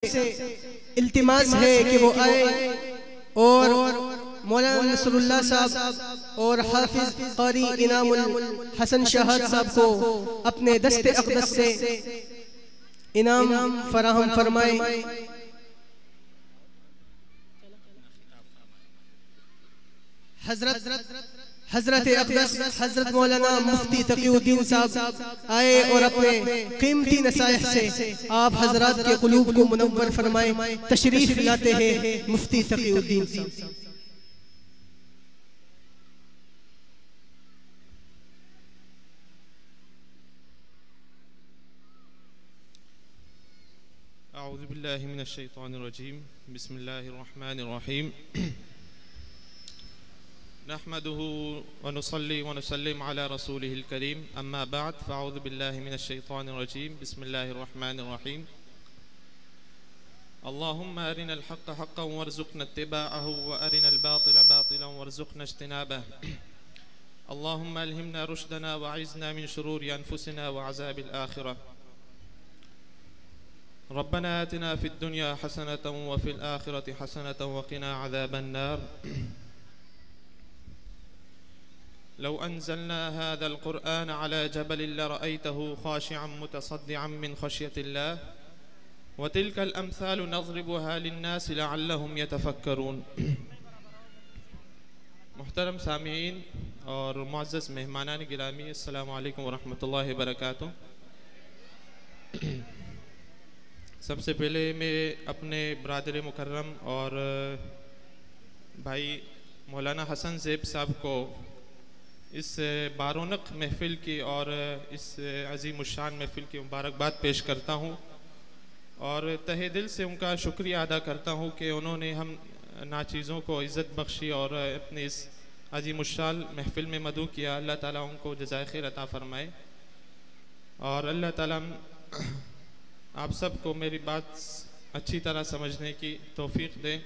سے التماس ہے کہ وہ آئے اور مولانا نصر اللہ صاحب اور حافظ قاری انعام الحسن شہاد صاحب کو اپنے دست اقدس سے انعام فراہم فرمائے۔ حضرت اقدس حضرت مولانا مفتی تقی الدین صاحب آئے اور اپنے قیمتی نصائح سے آپ حضرات کے قلوب کو منور فرمائیں۔ تشریف لاتے ہیں مفتی تقی الدین صاحب۔ اعوذ باللہ من الشیطان الرجیم، بسم اللہ الرحمن الرحیم۔ نحمده ونصلي ونسلم على رسوله الكريم، اما بعد فاعوذ باللہ من الشیطان الرجیم، بسم اللہ الرحمن الرحیم۔ اللهم ارنا الحق حقا وارزقنا اتباعه وارنا الباطل باطلا وارزقنا اجتنابه۔ اللهم الهمنا رشدنا وعزنا من شرور انفسنا وعذاب الآخرة۔ ربنا آتنا في الدنيا حسنة وفي الآخرة حسنة وقنا عذاب النار۔ لو أنزلنا هذا القرآن على جبل لرأيته خاشعا متصدعا من خشية الله وتلك الأمثال نضربها للناس لعلهم يتفكرون۔ محترم سامعین اور معزز مہمانان گرامی، السلام علیکم ورحمۃ اللہ وبرکاتہ۔ سب سے پہلے میں اپنے برادر مکرم اور بھائی مولانا حسن زیب صاحب کو اس بارونق محفل کی اور اس عظیم الشان محفل کی مبارکباد پیش کرتا ہوں اور تہہ دل سے ان کا شکریہ ادا کرتا ہوں کہ انہوں نے ہم ناچیزوں کو عزت بخشی اور اپنے اس عظیم الشان محفل میں مدعو کیا۔ اللہ تعالیٰ ان کو جزائے خیر عطا فرمائے اور اللہ تعالیٰ آپ سب کو میری بات اچھی طرح سمجھنے کی توفیق دے۔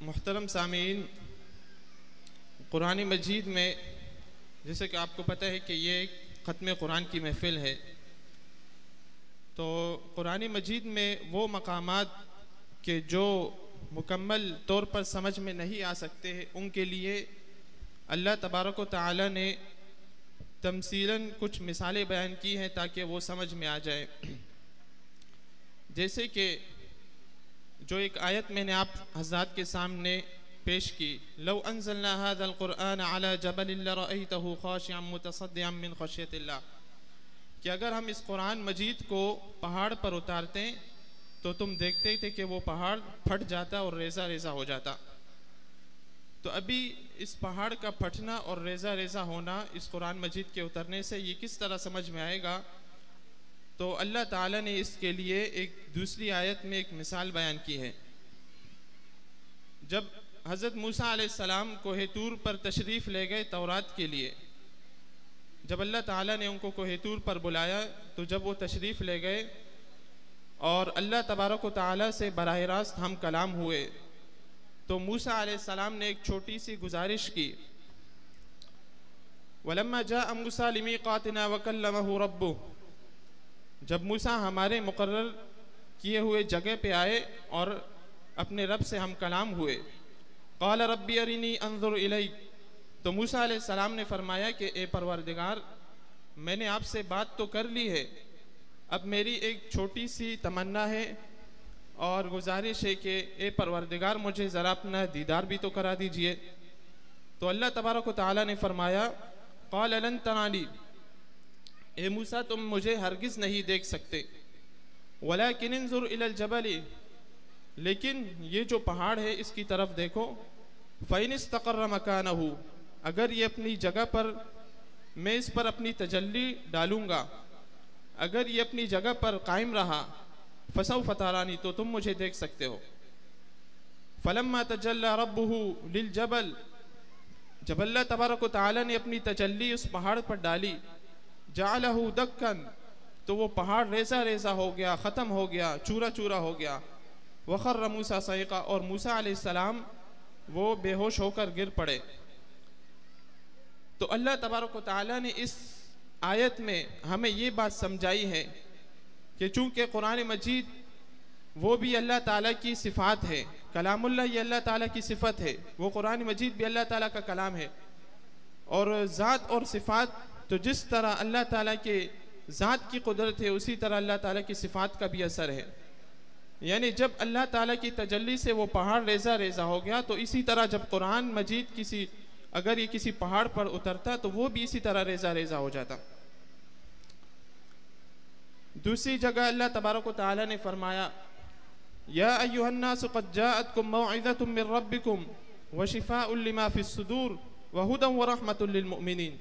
محترم سامعین، قرآن مجید میں جیسے کہ آپ کو پتہ ہے کہ یہ ایک ختم قرآن کی محفل ہے، تو قرآن مجید میں وہ مقامات کہ جو مکمل طور پر سمجھ میں نہیں آ سکتے ہیں، ان کے لیے اللہ تبارک و تعالی نے تمثیلاً کچھ مثالیں بیان کی ہیں تاکہ وہ سمجھ میں آ جائے۔ جیسے کہ جو ایک آیت میں نے آپ حضرات کے سامنے پیش کی، لو انزلنا هذا القرآن على جبل لرأيته خاشعا متصدعا من خشية اللہ، کہ اگر ہم اس قرآن مجید کو پہاڑ پر اتارتے تو تم دیکھتے تھے کہ وہ پہاڑ پھٹ جاتا اور ریزہ ریزہ ہو جاتا۔ تو ابھی اس پہاڑ کا پھٹنا اور ریزہ ریزہ ہونا اس قرآن مجید کے اترنے سے یہ کس طرح سمجھ میں آئے گا؟ تو اللہ تعالیٰ نے اس کے لیے ایک دوسری آیت میں ایک مثال بیان کی ہے۔ جب حضرت موسیٰ علیہ السلام کوہ طور پر تشریف لے گئے تورات کے لیے، جب اللہ تعالیٰ نے ان کو کوہ طور پر بلایا تو جب وہ تشریف لے گئے اور اللہ تبارک و تعالیٰ سے براہ راست ہم کلام ہوئے، تو موسیٰ علیہ السلام نے ایک چھوٹی سی گزارش کی، وَلَمَّا جَاءَ مُوسَىٰ لِمِيقَاتِنَا وَكَلَّمَهُ رَبُّهُ، جب موسیٰ ہمارے مقرر کیے ہوئے جگہ پہ آئے اور اپنے رب سے ہم کلام ہوئے، قال ربی ارنی انظر الیک، تو موسیٰ علیہ السلام نے فرمایا کہ اے پروردگار، میں نے آپ سے بات تو کر لی ہے، اب میری ایک چھوٹی سی تمنا ہے اور گزارش ہے کہ اے پروردگار مجھے ذرا اپنا دیدار بھی تو کرا دیجئے۔ تو اللہ تبارک و تعالیٰ نے فرمایا، قال لن ترانی، اے موسیٰ تم مجھے ہرگز نہیں دیکھ سکتے، ولیکن انظر الی الجبل، لیکن یہ جو پہاڑ ہے اس کی طرف دیکھو، فإن استقر مکانہ، اگر یہ اپنی جگہ پر، میں اس پر اپنی تجلی ڈالوں گا، اگر یہ اپنی جگہ پر قائم رہا، فسوف ترانی، تو تم مجھے دیکھ سکتے ہو۔ فلما تجلی ربہ للجبل، جب اللہ تبارک و تعالی نے اپنی تجلی اس پہاڑ پر ڈالی، جعلہ دکن، تو وہ پہاڑ ریزہ ریزہ ہو گیا، ختم ہو گیا، چورا چورا ہو گیا۔ وخر موسیٰ صعقا، اور موسیٰ علیہ السلام وہ بے ہوش ہو کر گر پڑے۔ تو اللہ تبارک و تعالی نے اس آیت میں ہمیں یہ بات سمجھائی ہے کہ چونکہ قرآن مجید وہ بھی اللہ تعالیٰ کی صفات ہے، کلام اللہ یہ اللہ تعالیٰ کی صفت ہے، وہ قرآن مجید بھی اللہ تعالیٰ کا کلام ہے، اور ذات اور صفات تو جس طرح اللہ تعالیٰ کے ذات کی قدرت ہے اسی طرح اللہ تعالیٰ کی صفات کا بھی اثر ہے. یعنی جب اللہ تعالیٰ کی تجلی سے وہ پہاڑ ریزہ ریزہ ہو گیا، تو اسی طرح جب قرآن مجید اگر یہ کسی پہاڑ پر اترتا تو وہ بھی اسی طرح ریزہ ریزہ ہو جاتا. دوسری جگہ اللہ تبارک و تعالیٰ نے فرمایا یا ایھا الناس قد جاءتکم موعظۃ من ربکم وشفاء لما فی الصدور وہدی ورحمۃ للمؤمنین.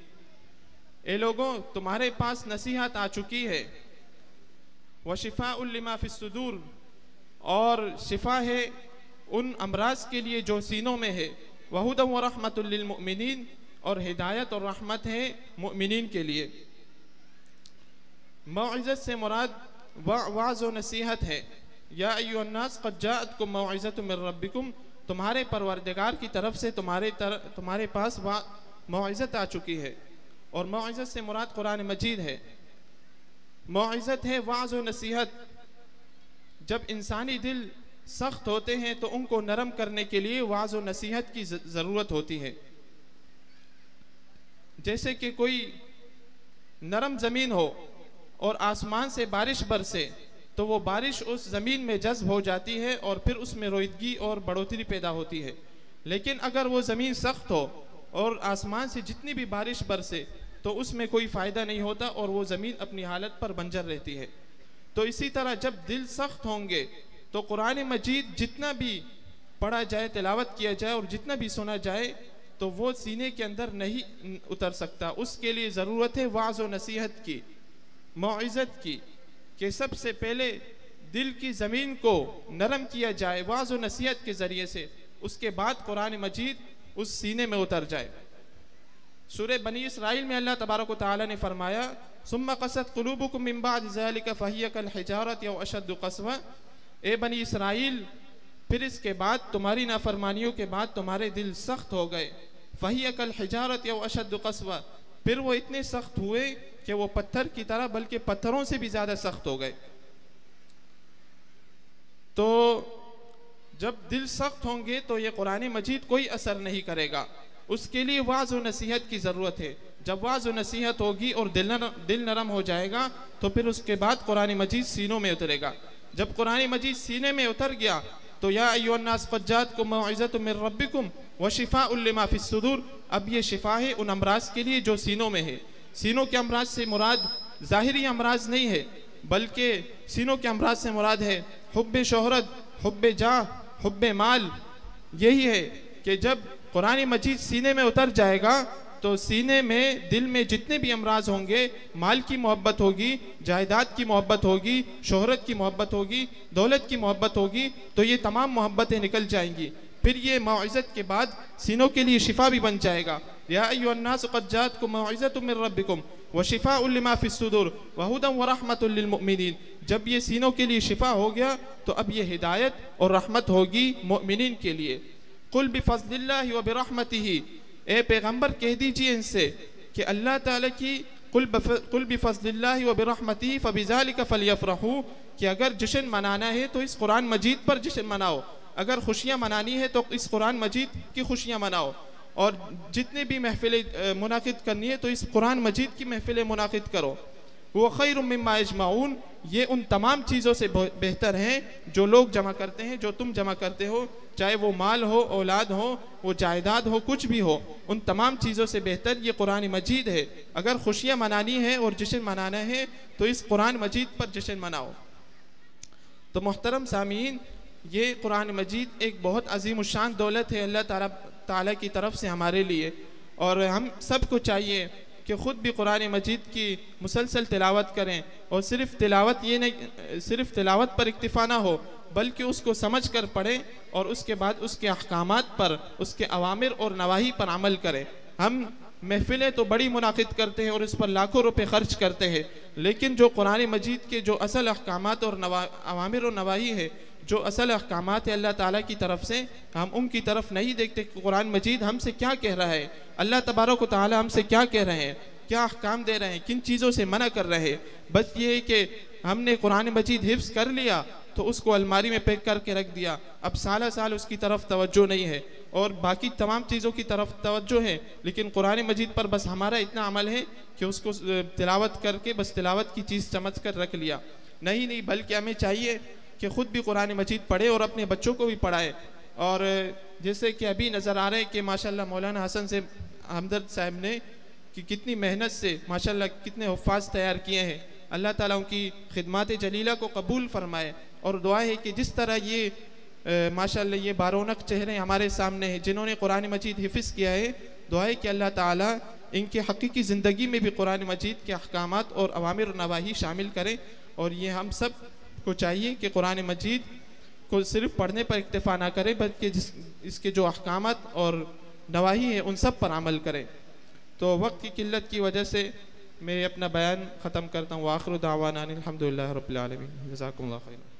اے لوگوں، تمہارے پاس نصیحت آ چکی ہے، وشفاء لما فی الصدور، اور شفا ہے ان امراض کے لیے جو سینوں میں ہے، وہدی ورحمۃ للمؤمنین، اور ہدایت اور رحمت ہے مؤمنین کے لیے. موعظت سے مراد وعظ و نصیحت ہے. یا ایھا الناس قد جاءتکم موعظۃ من ربکم، تمہارے پروردگار کی طرف سے تمہارے پاس موعظت آ چکی ہے، اور موعظت سے مراد قرآن مجید ہے. موعظت ہے وعظ و نصیحت. جب انسانی دل سخت ہوتے ہیں تو ان کو نرم کرنے کے لیے وعظ و نصیحت کی ضرورت ہوتی ہے. جیسے کہ کوئی نرم زمین ہو اور آسمان سے بارش برسے تو وہ بارش اس زمین میں جذب ہو جاتی ہے اور پھر اس میں رویدگی اور بڑھوتری پیدا ہوتی ہے. لیکن اگر وہ زمین سخت ہو اور آسمان سے جتنی بھی بارش برسے تو اس میں کوئی فائدہ نہیں ہوتا اور وہ زمین اپنی حالت پر بنجر رہتی ہے. تو اسی طرح جب دل سخت ہوں گے تو قرآن مجید جتنا بھی پڑھا جائے، تلاوت کیا جائے اور جتنا بھی سنا جائے تو وہ سینے کے اندر نہیں اتر سکتا. اس کے لیے ضرورت ہے وعظ و نصیحت کی، موعظت کی، کہ سب سے پہلے دل کی زمین کو نرم کیا جائے وعظ و نصیحت کے ذریعے سے، اس کے بعد قرآن مجید اس سینے میں اتر جائے. سورہ بنی اسرائیل میں اللہ تبارک و تعالی نے فرمایا ثم قست قلوبکم من بعد ذلك فهي كالحجارة او اشد قسوة. اے بنی اسرائیل، پھر اس کے بعد تمہاری نافرمانیوں کے بعد تمہارے دل سخت ہو گئے. فهي كالحجارة او اشد قسوة، پھر وہ اتنے سخت ہوئے کہ وہ پتھر کی طرح بلکہ پتھروں سے بھی زیادہ سخت ہو گئے. تو جب دل سخت ہوں گے تو یہ قرآن مجید کوئی اثر نہیں کرے گا. اس کے لیے وعظ و نصیحت کی ضرورت ہے. جب وعظ و نصیحت ہوگی اور دل نرم ہو جائے گا تو پھر اس کے بعد قرآن مجید سینوں میں اترے گا. جب قرآن مجید سینے میں اتر گیا تو یا ایھا الناس قد جاءتکم موعظۃ من ربکم وشفاء لما فی الصدور، اب یہ شفا ہے ان امراض کے لیے جو سینوں میں ہے. سینوں کے امراض سے مراد ظاہری امراض نہیں ہے، بلکہ سینوں کے امراض سے مراد ہے حب شہرت، حب جاہ، حب مال. یہی ہے کہ جب قرآن مجید سینے میں اتر جائے گا تو سینے میں دل میں جتنے بھی امراض ہوں گے، مال کی محبت ہوگی، جائیداد کی محبت ہوگی، شہرت کی محبت ہوگی، دولت کی محبت ہوگی، تو یہ تمام محبتیں نکل جائیں گی. پھر یہ موعظت کے بعد سینوں کے لیے شفا بھی بن جائے گا. یا ایھا الناس قد جاءتکم موعظۃ من ربکم وشفاء لما فی الصدور وہدی ورحمۃ للمؤمنین. جب یہ سینوں کے لیے شفا ہو گیا تو اب یہ ہدایت اور رحمت ہوگی مؤمنین کے لیے. قل بفضل اللہ وبرحمتہ، اے پیغمبر کہہ دیجئے ان سے کہ اللہ تعالیٰ کی قل بفضل اللہ وبرحمتہ فبذلک فلیفرحوا، کہ اگر جشن منانا ہے تو اس قرآن مجید پر جشن مناؤ، اگر خوشیاں منانی ہے تو اس قرآن مجید کی خوشیاں مناؤ، اور جتنے بھی محفلیں منعقد کرنی ہے تو اس قرآن مجید کی محفلیں منعقد کرو. وہ خیر مما یجمعون، یہ ان تمام چیزوں سے بہتر ہیں جو لوگ جمع کرتے ہیں، جو تم جمع کرتے ہو، چاہے وہ مال ہو، اولاد ہو، وہ جائیداد ہو، کچھ بھی ہو، ان تمام چیزوں سے بہتر یہ قرآن مجید ہے. اگر خوشیاں منانی ہے اور جشن منانا ہے تو اس قرآن مجید پر جشن مناؤ. تو محترم سامعین، یہ قرآن مجید ایک بہت عظیم الشان دولت ہے اللہ تعالیٰ کی طرف سے ہمارے لیے، اور ہم سب کو چاہیے کہ خود بھی قرآن مجید کی مسلسل تلاوت کریں، اور صرف تلاوت پر اکتفا نہ ہو بلکہ اس کو سمجھ کر پڑھیں اور اس کے بعد اس کے احکامات پر، اس کے اوامر اور نواہی پر عمل کریں. ہم محفلیں تو بڑی منعقد کرتے ہیں اور اس پر لاکھوں روپے خرچ کرتے ہیں، لیکن جو قرآن مجید کے جو اصل احکامات اور اوامر اور نواہی ہے، جو اصل احکامات ہیں اللہ تعالیٰ کی طرف سے، ہم ان کی طرف نہیں دیکھتے کہ قرآن مجید ہم سے کیا کہہ رہا ہے، اللہ تبارک و تعالیٰ ہم سے کیا کہہ رہے ہیں. کیا احکام دے رہے ہیں، کن چیزوں سے منع کر رہے ہیں. بس یہ ہے کہ ہم نے قرآن مجید حفظ کر لیا تو اس کو الماری میں پیک کر کے رکھ دیا، اب سالہ سال اس کی طرف توجہ نہیں ہے، اور باقی تمام چیزوں کی طرف توجہ ہے، لیکن قرآن مجید پر بس ہمارا اتنا عمل ہے کہ اس کو تلاوت کر کے بس تلاوت کی چیز سمجھ کر رکھ لیا. نہیں، بلکہ ہمیں چاہیے کہ خود بھی قرآن مجید پڑھے اور اپنے بچوں کو بھی پڑھائے. اور جیسے کہ ابھی نظر آ رہے ہیں کہ ماشاءاللہ مولانا حسن سے ہمدرد صاحب نے کہ کتنی محنت سے ماشاءاللہ کتنے حفاظ تیار کیے ہیں. اللہ تعالیٰ ان کی خدمات جلیلہ کو قبول فرمائے، اور دعا ہے کہ جس طرح یہ ماشاءاللہ یہ بارونق چہرے ہمارے سامنے ہیں جنہوں نے قرآن مجید حفظ کیا ہے، دعا ہے کہ اللہ تعالیٰ ان کے حقیقی زندگی میں بھی قرآن مجید کے احکامات اور اوامر و نواہی شامل کریں. اور یہ ہم سب کو چاہیے کہ قرآن مجید کو صرف پڑھنے پر اکتفا نہ کرے، بلکہ اس کے جو احکامات اور نواہی ہیں ان سب پر عمل کرے. تو وقت کی قلت کی وجہ سے میں اپنا بیان ختم کرتا ہوں. وآخر دعوانا الحمدللہ رب العالمین. جزاکم اللہ خیر.